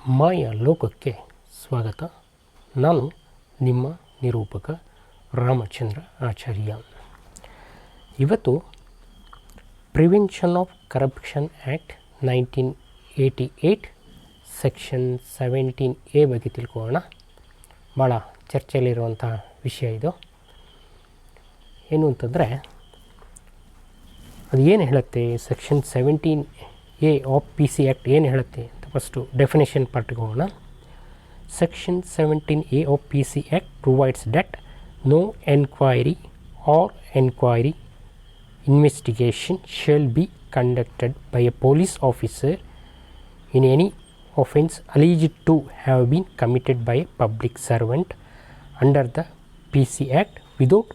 ಮಾಯ ಲೋಕಕ್ಕೆ ಸ್ವಾಗತ. ನಾನು ನಿಮ್ಮ ನಿರೂಪಕ ರಾಮಚಂದ್ರ ಆಚಾರ್ಯ. ಇವತ್ತು prevention of corruption act 1988 section 17A ಬಗ್ಗೆ ತಿಳ್ಕೊಳ್ಳೋಣ. ಭಾಳ ಚರ್ಚೆಯಲ್ಲಿರುವಂಥ ವಿಷಯ ಇದು. ಏನು ಅಂತಂದರೆ ಅದು ಏನು ಹೇಳುತ್ತೆ, section 17A of PC act ಏನು ಹೇಳುತ್ತೆ ಅಂತ ಫಸ್ಟು ಡೆಫಿನೇಷನ್ ಪಾರ್ಟಿಗೆ ಹೋಗೋಣ. Section 17A of PC act provides that no enquiry or enquiry investigation shall be conducted by a police officer in any offence alleged to have been committed by a public servant under the PC Act without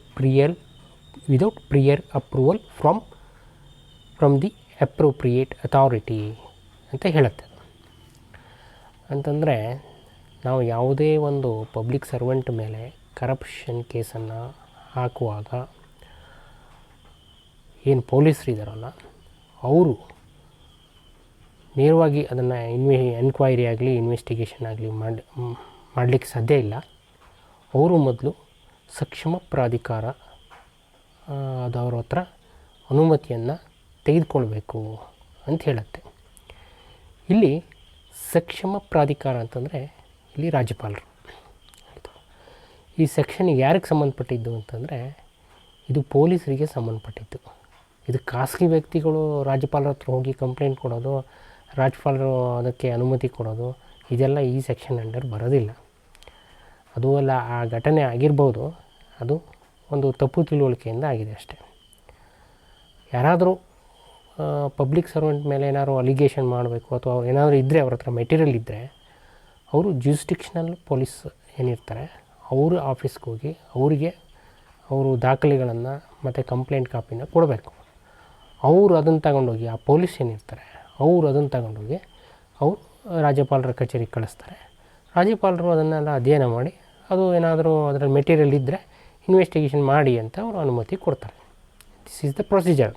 prior approval from the appropriate authority ಅಂತ ಹೇಳುತ್ತೆ. ಅಂತಂದರೆ ನಾವು ಯಾವುದೇ ಒಂದು public servant ಮೇಲೆ corruption ಕೇಸನ್ನು ಹಾಕುವಾಗ ಏನು ಪೊಲೀಸರು ಇದ್ದಾರಲ್ಲ, ಅವರು ನೇರವಾಗಿ ಅದನ್ನು ಎನ್ಕ್ವೈರಿ ಆಗಲಿ ಇನ್ವೆಸ್ಟಿಗೇಷನ್ ಆಗಲಿ ಮಾಡಲಿಕ್ಕೆ ಸಾಧ್ಯ ಇಲ್ಲ. ಅವರು ಮೊದಲು ಸಕ್ಷಮ ಪ್ರಾಧಿಕಾರ ಅದವ್ರ ಹತ್ರ ಅನುಮತಿಯನ್ನು ತೆಗೆದುಕೊಳ್ಬೇಕು ಅಂತ ಹೇಳುತ್ತೆ. ಇಲ್ಲಿ ಸಕ್ಷಮ ಪ್ರಾಧಿಕಾರ ಅಂತಂದರೆ ಇಲ್ಲಿ ರಾಜ್ಯಪಾಲರು. ಈ ಸೆಕ್ಷನ್ಗೆ ಯಾರಿಗೆ ಸಂಬಂಧಪಟ್ಟಿದ್ದು ಅಂತಂದರೆ ಇದು ಪೊಲೀಸರಿಗೆ ಸಂಬಂಧಪಟ್ಟಿದ್ದು. ಇದು ಖಾಸಗಿ ವ್ಯಕ್ತಿಗಳು ರಾಜ್ಯಪಾಲರ ಹತ್ರ ಹೋಗಿ ಕಂಪ್ಲೇಂಟ್ ಕೊಡೋದು, ರಾಜ್ಯಪಾಲರು ಅದಕ್ಕೆ ಅನುಮತಿ ಕೊಡೋದು, ಇದೆಲ್ಲ ಈ ಸೆಕ್ಷನ್ ಅಂಡರ್ ಬರೋದಿಲ್ಲ. ಅದು ಅಲ್ಲ, ಆ ಘಟನೆ ಆಗಿರ್ಬೋದು, ಅದು ಒಂದು ತಪ್ಪು ತಿಳುವಳಿಕೆಯಿಂದ ಆಗಿದೆ ಅಷ್ಟೇ. ಯಾರಾದರೂ ಪಬ್ಲಿಕ್ ಸರ್ವೆಂಟ್ ಮೇಲೆ ಏನಾದ್ರು ಅಲಿಗೇಷನ್ ಮಾಡಬೇಕು ಅಥವಾ ಅವ್ರು ಏನಾದರೂ ಇದ್ದರೆ, ಅವ್ರ ಹತ್ರ ಮೆಟೀರಿಯಲ್ ಇದ್ದರೆ, ಅವರು ಜ್ಯೂರಿಸ್ಡಿಕ್ಷನಲ್ ಪೊಲೀಸ್ ಏನಿರ್ತಾರೆ ಅವರು ಆಫೀಸ್ಗೆ ಹೋಗಿ ಅವರಿಗೆ ಅವರು ದಾಖಲೆಗಳನ್ನು ಮತ್ತು ಕಂಪ್ಲೇಂಟ್ ಕಾಪಿನ ಕೊಡಬೇಕು. ಅವರು ಅದನ್ನು ತಗೊಂಡೋಗಿ, ಆ ಪೊಲೀಸ್ ಏನಿರ್ತಾರೆ ಅವರು ಅದನ್ನು ತಗೊಂಡೋಗಿ ಅವರು ರಾಜ್ಯಪಾಲರ ಕಚೇರಿಗೆ ಕಳಿಸ್ತಾರೆ. ರಾಜ್ಯಪಾಲರು ಅದನ್ನೆಲ್ಲ ಅಧ್ಯಯನ ಮಾಡಿ ಅದು ಏನಾದರೂ ಅದರಲ್ಲಿ ಮೆಟೀರಿಯಲ್ ಇದ್ದರೆ ಇನ್ವೆಸ್ಟಿಗೇಷನ್ ಮಾಡಿ ಅಂತ ಅವರು ಅನುಮತಿ ಕೊಡ್ತಾರೆ. This is the procedure.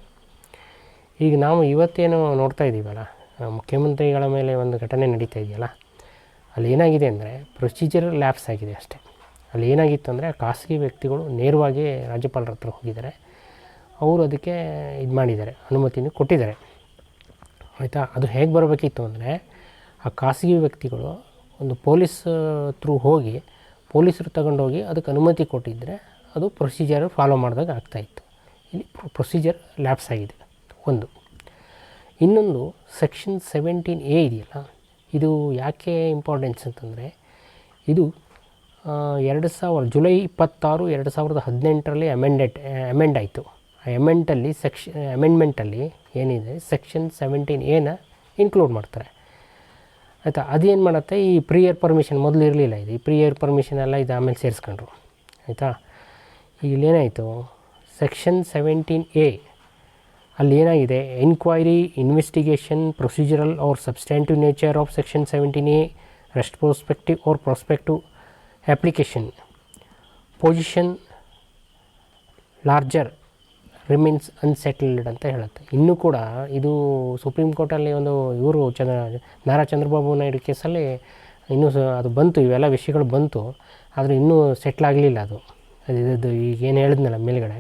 ಈಗ ನಾವು ಇವತ್ತೇನು ನೋಡ್ತಾ ಇದ್ದೀವಲ್ಲ, ಮುಖ್ಯಮಂತ್ರಿಗಳ ಮೇಲೆ ಒಂದು ಘಟನೆ ನಡೀತಾ ಇದೆಯಲ್ಲ, ಅಲ್ಲಿ ಏನಾಗಿದೆ ಅಂದರೆ ಪ್ರೊಸೀಜರ್ ಲ್ಯಾಪ್ಸ್ ಆಗಿದೆ ಅಷ್ಟೇ. ಅಲ್ಲಿ ಏನಾಗಿತ್ತು ಅಂದರೆ ಖಾಸಗಿ ವ್ಯಕ್ತಿಗಳು ನೇರವಾಗಿ ರಾಜ್ಯಪಾಲರ ಹತ್ರ ಹೋಗಿದ್ದಾರೆ, ಅವರು ಅದಕ್ಕೆ ಇದು ಮಾಡಿದ್ದಾರೆ, ಅನುಮತಿನೂ ಕೊಟ್ಟಿದ್ದಾರೆ, ಆಯಿತಾ. ಅದು ಹೇಗೆ ಬರಬೇಕಿತ್ತು ಅಂದರೆ, ಆ ಖಾಸಗಿ ವ್ಯಕ್ತಿಗಳು ಒಂದು ಪೊಲೀಸ್ ಥ್ರೂ ಹೋಗಿ ಪೊಲೀಸರು ತಗೊಂಡೋಗಿ ಅದಕ್ಕೆ ಅನುಮತಿ ಕೊಟ್ಟಿದ್ದರೆ ಅದು ಪ್ರೊಸೀಜರ್ ಫಾಲೋ ಮಾಡಿದಾಗ ಆಗ್ತಾಯಿತ್ತು. ಇಲ್ಲಿ ಪ್ರೊಸೀಜರ್ ಲ್ಯಾಪ್ಸ್ ಆಗಿದೆ ಒಂದು. ಇನ್ನೊಂದು ಸೆಕ್ಷನ್ 17A ಇದೆಯಲ್ಲ, ಇದು ಯಾಕೆ ಇಂಪಾರ್ಟೆನ್ಸ್ ಅಂತಂದರೆ, ಇದು ಜುಲೈ 26, 2018 ಅಮೆಂಡ್ ಆಯಿತು. ಆ ಅಮೆಂಡ್ಮೆಂಟಲ್ಲಿ ಏನಿದೆ, ಸೆಕ್ಷನ್ 17Aನ ಇನ್ಕ್ಲೂಡ್ ಮಾಡ್ತಾರೆ, ಆಯಿತಾ. ಅದೇನು ಮಾಡುತ್ತೆ, ಈ ಪ್ರಿಯರ್ ಪರ್ಮಿಷನ್ ಮೊದಲು ಇರಲಿಲ್ಲ, ಇದು ಈ ಪ್ರಿಯರ್ ಪರ್ಮಿಷನ್ ಎಲ್ಲ ಇದು ಆಮೇಲೆ ಸೇರಿಸ್ಕೊಂಡ್ರು, ಆಯಿತಾ. ಇಲ್ಲೇನಾಯಿತು, ಸೆಕ್ಷನ್ 17A ಅಲ್ಲಿ ಏನಾಗಿದೆ, enquiry, investigation, procedural or substantive nature of section 17A, retrospective or prospective application, position larger remains unsettled ಅಂತ ಹೇಳುತ್ತೆ. ಇನ್ನೂ ಕೂಡ ಇದು ಸುಪ್ರೀಂ ಕೋರ್ಟಲ್ಲಿ ಒಂದು ಇವರು ನಾರಾ ಚಂದ್ರಬಾಬು ನಾಯ್ಡು ಕೇಸಲ್ಲಿ ಇನ್ನೂ ಅದು ಬಂತು, ಇವೆಲ್ಲ ವಿಷಯಗಳು ಬಂತು, ಆದರೆ ಇನ್ನೂ ಸೆಟ್ಲಾಗಲಿಲ್ಲ. ಅದು ಈಗೇನು ಹೇಳಿದ್ನಲ್ಲ ಮೇಲ್ಗಡೆ,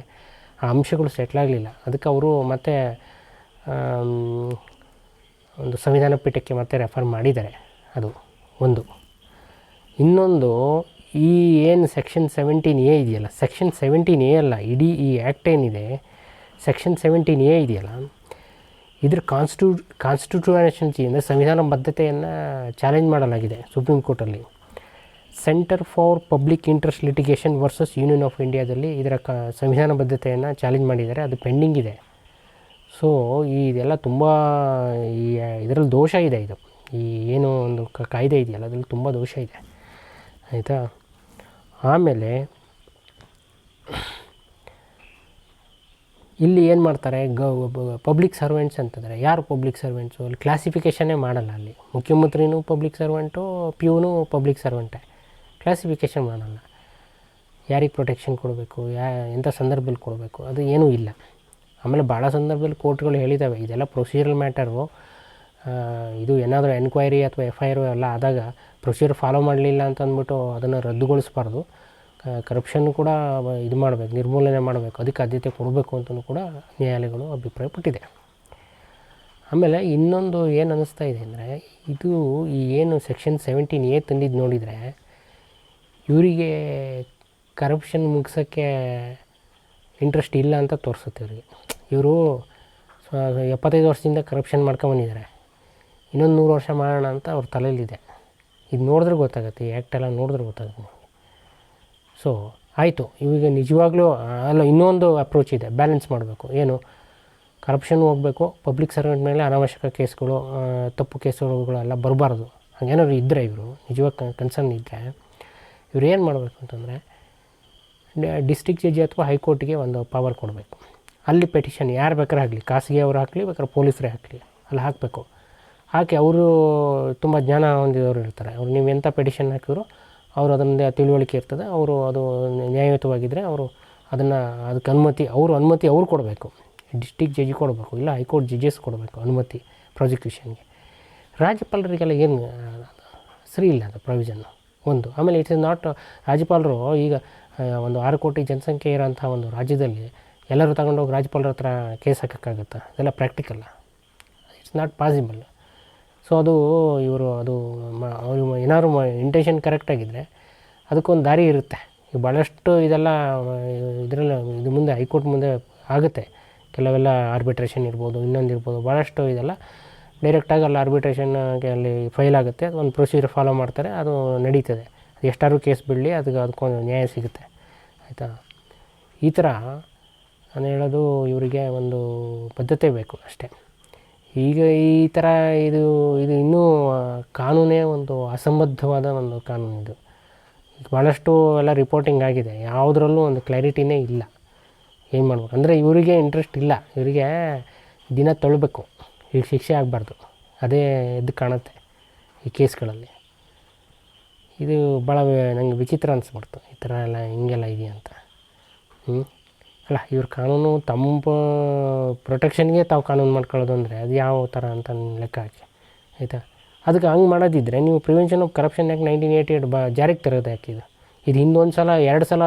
ಆ ಅಂಶಗಳು ಸೆಟ್ಲಾಗಲಿಲ್ಲ. ಅದಕ್ಕೆ ಅವರು ಮತ್ತೆ ಒಂದು ಸಂವಿಧಾನ ಪೀಠಕ್ಕೆ ಮತ್ತೆ ರೆಫರ್ ಮಾಡಿದ್ದಾರೆ. ಅದು ಒಂದು. ಇನ್ನೊಂದು, ಈ ಏನು ಸೆಕ್ಷನ್ 17A ಇದೆಯಲ್ಲ, ಸೆಕ್ಷನ್ 17A ಅಲ್ಲ, ಇಡೀ ಈ ಆ್ಯಕ್ಟ್ ಏನಿದೆ ಸೆಕ್ಷನ್ 17A ಇದೆಯಲ್ಲ, ಇದ್ರ ಕಾನ್ಸ್ಟಿಟ್ಯೂಷನ್ಸಿ ಅಂದರೆ ಸಂವಿಧಾನ ಬದ್ಧತೆಯನ್ನು ಚಾಲೆಂಜ್ ಮಾಡಲಾಗಿದೆ ಸುಪ್ರೀಂ ಕೋರ್ಟಲ್ಲಿ. Centre for public interest litigation versus union of ಇಂಡಿಯಾದಲ್ಲಿ ಇದರ ಸಂವಿಧಾನ ಬದ್ಧತೆಯನ್ನು ಚಾಲೆಂಜ್ ಮಾಡಿದ್ದಾರೆ, ಅದು ಪೆಂಡಿಂಗ್ ಇದೆ. ಸೊ ಇದೆಲ್ಲ ತುಂಬ ಇದರಲ್ಲಿ ದೋಷ ಇದೆ. ಇದು ಈ ಏನು ಒಂದು ಕಾಯ್ದೆ ಇದೆಯಲ್ಲ, ಅದರಲ್ಲಿ ತುಂಬ ದೋಷ ಇದೆ, ಆಯಿತಾ. ಆಮೇಲೆ ಇಲ್ಲಿ ಏನು ಮಾಡ್ತಾರೆ, ಪಬ್ಲಿಕ್ ಸರ್ವೆಂಟ್ಸ್ ಅಂತಂದರೆ ಯಾರು ಪಬ್ಲಿಕ್ ಸರ್ವೆಂಟ್ಸು, ಅಲ್ಲಿ ಕ್ಲಾಸಿಫಿಕೇಷನ್ನೇ ಮಾಡಲ್ಲ. ಅಲ್ಲಿ ಮುಖ್ಯಮಂತ್ರಿನೂ ಪಬ್ಲಿಕ್ ಸರ್ವೆಂಟು, PUನೂ ಪಬ್ಲಿಕ್ ಸರ್ವೆಂಟೇ, ಕ್ಲಾಸಿಫಿಕೇಷನ್ ಮಾಡಲ್ಲ. ಯಾರಿಗೆ ಪ್ರೊಟೆಕ್ಷನ್ ಕೊಡಬೇಕು, ಎಂಥ ಸಂದರ್ಭದಲ್ಲಿ ಕೊಡಬೇಕು, ಅದು ಏನೂ ಇಲ್ಲ. ಆಮೇಲೆ ಭಾಳ ಸಂದರ್ಭದಲ್ಲಿ ಕೋರ್ಟ್ಗಳು ಹೇಳಿದ್ದಾವೆ, ಇದೆಲ್ಲ ಪ್ರೊಸೀಜರಲ್ ಮ್ಯಾಟರು, ಇದು ಏನಾದರೂ ಎನ್ಕ್ವೈರಿ ಅಥವಾ FIR ಎಲ್ಲ ಆದಾಗ ಪ್ರೊಸೀಜರ್ ಫಾಲೋ ಮಾಡಲಿಲ್ಲ ಅಂತ ಅಂದ್ಬಿಟ್ಟು ಅದನ್ನು ರದ್ದುಗೊಳಿಸಬಾರ್ದು. ಕರಪ್ಷನ್ ಕೂಡ ಇದು ಮಾಡಬೇಕು, ನಿರ್ಮೂಲನೆ ಮಾಡಬೇಕು, ಅದಕ್ಕೆ ಆದ್ಯತೆ ಕೊಡಬೇಕು ಅಂತಲೂ ಕೂಡ ನ್ಯಾಯಾಲಯಗಳು ಅಭಿಪ್ರಾಯಪಟ್ಟಿದೆ. ಆಮೇಲೆ ಇನ್ನೊಂದು ಏನು ಅನ್ನಿಸ್ತಾ ಇದೆ ಅಂದರೆ, ಇದು ಈ ಏನು ಸೆಕ್ಷನ್ 17A ತಂದಿದ್ದು ನೋಡಿದರೆ ಇವರಿಗೆ ಕರಪ್ಷನ್ ಮುಗಿಸೋಕ್ಕೆ ಇಂಟ್ರೆಸ್ಟ್ ಇಲ್ಲ ಅಂತ ತೋರಿಸುತ್ತೆ. ಇವರು 75 ವರ್ಷದಿಂದ ಕರಪ್ಷನ್ ಮಾಡ್ಕೊಂಬಂದಿದ್ದಾರೆ, ಇನ್ನೊಂದು 100 ವರ್ಷ ಮಾಡೋಣ ಅಂತ ಅವ್ರ ತಲೆಯಲ್ಲಿದೆ. ಇದು ನೋಡಿದ್ರೆ ಗೊತ್ತಾಗುತ್ತೆ, ಈ ಆ್ಯಕ್ಟೆಲ್ಲ ನೋಡಿದ್ರೆ ಗೊತ್ತಾಗುತ್ತೆ. ಸೊ ಆಯಿತು, ಇವಾಗ ನಿಜವಾಗ್ಲೂ ಅಲ್ಲ, ಇನ್ನೊಂದು ಅಪ್ರೋಚ್ ಇದೆ, ಬ್ಯಾಲೆನ್ಸ್ ಮಾಡಬೇಕು. ಏನು, ಕರಪ್ಷನ್ ಹೋಗಬೇಕು, ಪಬ್ಲಿಕ್ ಸರ್ವೆಂಟ್ ಮೇಲೆ ಅನಾವಶ್ಯಕ ಕೇಸ್ಗಳು, ತಪ್ಪು ಕೇಸುಗಳೆಲ್ಲ ಬರಬಾರ್ದು. ಹಾಗೇನಾದ್ರು ಇದ್ದರೆ, ಇವರು ನಿಜವಾಗಿ ಕನ್ಸರ್ನ್ ಇದ್ದರೆ ಇವ್ರು ಏನು ಮಾಡಬೇಕು ಅಂತಂದರೆ, ಡಿಸ್ಟ್ರಿಕ್ಟ್ ಜಡ್ಜಿ ಅಥವಾ ಹೈಕೋರ್ಟಿಗೆ ಒಂದು ಪವರ್ ಕೊಡಬೇಕು. ಅಲ್ಲಿ ಪೆಟಿಷನ್ ಯಾರು ಬೇಕಾದ್ರೆ ಆಗಲಿ, ಖಾಸಗಿಯವರು ಹಾಕಲಿ, ಬೇಕಾದ್ರೆ ಪೊಲೀಸರೇ ಹಾಕಲಿ, ಅಲ್ಲಿ ಹಾಕಬೇಕು. ಹಾಕಿ ಅವರು ತುಂಬ ಜ್ಞಾನ ಹೊಂದಿದವರು ಇರ್ತಾರೆ. ಅವ್ರು ನೀವು ಎಂಥ ಪೆಟಿಷನ್ ಹಾಕಿದ್ರು ಅವರು ಅದರಿಂದ ತಿಳುವಳಿಕೆ ಇರ್ತದೆ. ಅವರು ಅದು ನ್ಯಾಯಯುತವಾಗಿದ್ದರೆ ಅವರು ಅದಕ್ಕೆ ಅನುಮತಿ ಅವ್ರು ಕೊಡಬೇಕು. ಡಿಸ್ಟ್ರಿಕ್ಟ್ ಜಡ್ಜಿ ಕೊಡಬೇಕು, ಇಲ್ಲ ಹೈಕೋರ್ಟ್ ಜಡ್ಜಸ್ ಕೊಡಬೇಕು ಅನುಮತಿ ಪ್ರಾಸಿಕ್ಯೂಷನ್ಗೆ. ರಾಜ್ಯಪಾಲರಿಗೆಲ್ಲ ಏನು ಸರಿ ಇಲ್ಲ ಅದು ಪ್ರಾವಿಷನ್ನು ಒಂದು. ಆಮೇಲೆ ಇಟ್ಸ್ ಇಸ್ ನಾಟ್, ರಾಜ್ಯಪಾಲರು ಈಗ ಒಂದು 6 ಕೋಟಿ ಜನಸಂಖ್ಯೆ ಇರೋಂಥ ಒಂದು ರಾಜ್ಯದಲ್ಲಿ ಎಲ್ಲರೂ ತಗೊಂಡೋಗಿ ರಾಜ್ಯಪಾಲರ ಹತ್ರ ಕೇಸ್ ಹಾಕೋಕ್ಕಾಗುತ್ತಾ? ಅದೆಲ್ಲ ಪ್ರಾಕ್ಟಿಕಲ್ಲ, ಇಟ್ಸ್ ನಾಟ್ ಪಾಸಿಬಲ್. ಸೊ ಅದು ಇವರು ಅವರು ಏನಾದ್ರು ಇಂಟೆನ್ಷನ್ ಕರೆಕ್ಟಾಗಿದ್ದರೆ ಅದಕ್ಕೊಂದು ದಾರಿ ಇರುತ್ತೆ. ಈಗ ಭಾಳಷ್ಟು ಇದೆಲ್ಲ ಇದರಲ್ಲಿ ಇದು ಮುಂದೆ ಹೈಕೋರ್ಟ್ ಮುಂದೆ ಆಗುತ್ತೆ. ಕೆಲವೆಲ್ಲ ಆರ್ಬಿಟ್ರೇಷನ್ ಇರ್ಬೋದು, ಇನ್ನೊಂದು ಇರ್ಬೋದು, ಭಾಳಷ್ಟು ಇದೆಲ್ಲ ಡೈರೆಕ್ಟಾಗಿ ಅಲ್ಲಿ ಆರ್ಬಿಟ್ರೇಷನ್ಗೆ ಅಲ್ಲಿ ಫೈಲ್ ಆಗುತ್ತೆ. ಒಂದು ಪ್ರೊಸೀಜರ್ ಫಾಲೋ ಮಾಡ್ತಾರೆ, ಅದು ನಡೀತದೆ. ಅದು ಎಷ್ಟಾದ್ರೂ ಕೇಸ್ ಬಿಡಲಿ, ಅದಕ್ಕೊಂದು ನ್ಯಾಯ ಸಿಗುತ್ತೆ. ಆಯಿತಾ? ಈ ಥರ ನಾನು ಹೇಳೋದು, ಇವರಿಗೆ ಒಂದು ಬದ್ಧತೆ ಬೇಕು ಅಷ್ಟೇ. ಈಗ ಈ ಥರ ಇದು ಇನ್ನೂ ಕಾನೂನೇ ಒಂದು ಅಸಂಬದ್ಧವಾದ ಒಂದು ಕಾನೂನು ಇದು. ಭಾಳಷ್ಟು ಎಲ್ಲ ರಿಪೋರ್ಟಿಂಗ್ ಆಗಿದೆ, ಯಾವುದರಲ್ಲೂ ಒಂದು ಕ್ಲಾರಿಟಿನೇ ಇಲ್ಲ. ಏನು ಮಾಡ್ಬೇಕು ಅಂದರೆ, ಇವರಿಗೆ ಇಂಟ್ರೆಸ್ಟ್ ಇಲ್ಲ, ಇವರಿಗೆ ದಿನ ತೊಳಬೇಕು, ಈಗ ಶಿಕ್ಷೆ ಆಗಬಾರ್ದು, ಅದೇ ಎದ್ದು ಕಾಣುತ್ತೆ ಈ ಕೇಸ್ಗಳಲ್ಲಿ. ಇದು ಭಾಳ ನನಗೆ ವಿಚಿತ್ರ ಅನಿಸ್ಬಿಡ್ತು, ಈ ಥರ ಎಲ್ಲ ಹಿಂಗೆಲ್ಲ ಇದೆಯಂತ. ಅಲ್ಲ, ಇವ್ರ ಕಾನೂನು ತಮ್ಮ ಪ್ರೊಟೆಕ್ಷನ್ಗೆ ತಾವು ಕಾನೂನು ಮಾಡ್ಕೊಳ್ಳೋದು ಅಂದರೆ ಅದು ಯಾವ ಥರ ಅಂತ ಲೆಕ್ಕ ಹಾಕಿ. ಆಯಿತಾ? ಅದಕ್ಕೆ ಹಂಗೆ ಮಾಡೋದಿದ್ದರೆ ನೀವು ಪ್ರಿವೆನ್ಷನ್ ಆಫ್ ಕರಪ್ಷನ್ ಆ್ಯಕ್ಟ್ 1988 ಜಾರಿಗೆ ತರೋದು ಯಾಕೆ? ಇದು ಹಿಂದೊಂದು ಸಲ 2 ಸಲ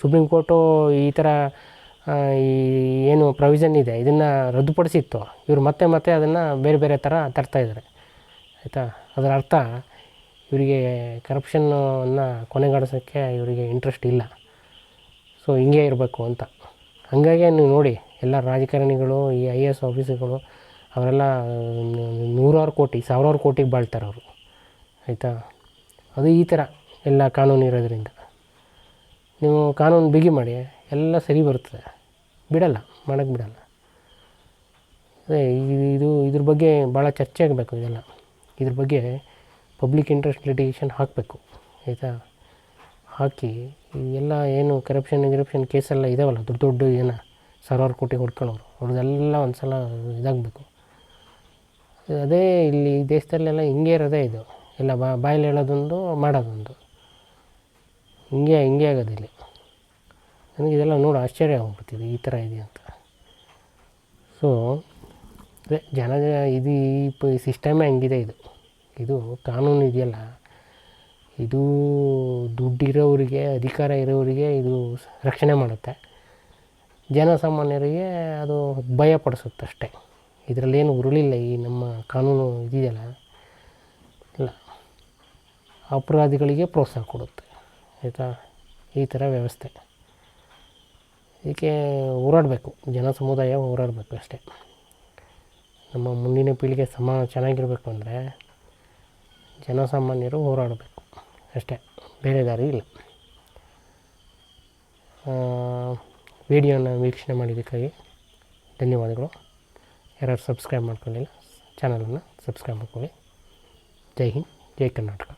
ಸುಪ್ರೀಂ ಕೋರ್ಟು ಈ ಥರ ಈ ಏನು ಪ್ರೊವಿಷನ್ ಇದೆ ಇದನ್ನು ರದ್ದುಪಡಿಸಿತ್ತು. ಇವರು ಮತ್ತೆ ಅದನ್ನು ಬೇರೆ ಬೇರೆ ಥರ ತರ್ತಾಯಿದ್ದಾರೆ. ಆಯಿತಾ? ಅದರ ಅರ್ಥ ಇವರಿಗೆ ಕರಪ್ಷನ್ನು ಕೊನೆಗಾಣಿಸೋಕ್ಕೆ ಇವರಿಗೆ ಇಂಟ್ರೆಸ್ಟ್ ಇಲ್ಲ. ಸೊ ಹಿಂಗೆ ಇರಬೇಕು ಅಂತ. ಹಾಗಾಗಿ ನೀವು ನೋಡಿ, ಎಲ್ಲ ರಾಜಕಾರಣಿಗಳು, ಈ IAS ಆಫೀಸರ್ಗಳು ಅವರೆಲ್ಲ 100 ಕೋಟಿ 1000 ಕೋಟಿಗೆ ಬಾಳ್ತಾರೆ ಅವರು. ಆಯಿತಾ? ಅದು ಈ ಥರ ಎಲ್ಲ ಕಾನೂನು ಇರೋದ್ರಿಂದ ನೀವು ಕಾನೂನು ಬಿಗಿ ಮಾಡಿ, ಎಲ್ಲ ಸರಿ ಬರ್ತದೆ. ಬಿಡಲ್ಲ, ಮಾಡೋಕ್ಕೆ ಬಿಡಲ್ಲ. ಅದೇ ಇದ್ರ ಬಗ್ಗೆ ಭಾಳ ಚರ್ಚೆ ಆಗಬೇಕು. ಇದೆಲ್ಲ ಇದ್ರ ಬಗ್ಗೆ ಪಬ್ಲಿಕ್ ಇಂಟ್ರೆಸ್ಟ್ ಲಿಟಿಗೇಷನ್ ಹಾಕಬೇಕು. ಆಯಿತಾ? ಹಾಕಿ ಎಲ್ಲ ಏನು ಕರಪ್ಷನ್ ಕೇಸೆಲ್ಲ ಇದಾವಲ್ಲ, ದೊಡ್ಡ ಏನೋ 1000 ಕೋಟಿ ಹೊಡ್ಕೊಳ್ಳೋರು, ಅವ್ರದ್ದೆಲ್ಲ ಒಂದು ಸಲ ಇದಾಗಬೇಕು. ಅದೇ ಇಲ್ಲಿ ದೇಶದಲ್ಲೆಲ್ಲ ಹಿಂಗೆ ಇರೋದೇ ಇದು. ಎಲ್ಲ ಬಾಯಲ್ಲಿ ಹೇಳೋದೊಂದು, ಮಾಡೋದೊಂದು, ಹಿಂಗೆ ಆಗೋದಿಲ್ಲ. ನನಗೆ ಇದೆಲ್ಲ ನೋಡಿ ಆಶ್ಚರ್ಯ ಆಗ್ಬಿಡ್ತಿದೆ, ಈ ಥರ ಇದೆ ಅಂತ. ಸೊ ಅದೇ ಈ ಸಿಸ್ಟಮೇ ಹಂಗಿದೆ. ಇದು ಕಾನೂನು ಇದೆಯಲ್ಲ, ಇದು ದುಡ್ಡಿರೋರಿಗೆ, ಅಧಿಕಾರ ಇರೋರಿಗೆ ಇದು ರಕ್ಷಣೆ ಮಾಡುತ್ತೆ. ಜನಸಾಮಾನ್ಯರಿಗೆ ಅದು ಭಯಪಡಿಸುತ್ತೆ ಅಷ್ಟೇ. ಇದರಲ್ಲೇನು ಉರುಳಿಲ್ಲ ಈ ನಮ್ಮ ಕಾನೂನು ಇದೆಯಲ್ಲ, ಇಲ್ಲ, ಅಪರಾಧಿಗಳಿಗೆ ಪ್ರೋತ್ಸಾಹ ಕೊಡುತ್ತೆ. ಆಯಿತಾ? ಈ ಥರ ವ್ಯವಸ್ಥೆ. ಇದಕ್ಕೆ ಹೋರಾಡಬೇಕು, ಜನ ಸಮುದಾಯ ಹೋರಾಡಬೇಕು ಅಷ್ಟೇ. ನಮ್ಮ ಮುಂದಿನ ಪೀಳಿಗೆ ಚೆನ್ನಾಗಿರಬೇಕು ಅಂದರೆ ಜನಸಾಮಾನ್ಯರು ಹೋರಾಡಬೇಕು ಅಷ್ಟೇ, ಬೇರೆ ದಾರಿ ಇಲ್ಲ. ವಿಡಿಯೋನ ವೀಕ್ಷಣೆ ಮಾಡಿದ್ದಕ್ಕಾಗಿ ಧನ್ಯವಾದಗಳು. ಯಾರು ಸಬ್ಸ್ಕ್ರೈಬ್ ಮಾಡ್ಕೊಂಡಿಲ್ಲ ಚಾನಲನ್ನು ಸಬ್ಸ್ಕ್ರೈಬ್ ಮಾಡ್ಕೊಳ್ಳಿ. ಜೈ ಹಿಂದ್, ಜೈ ಕರ್ನಾಟಕ.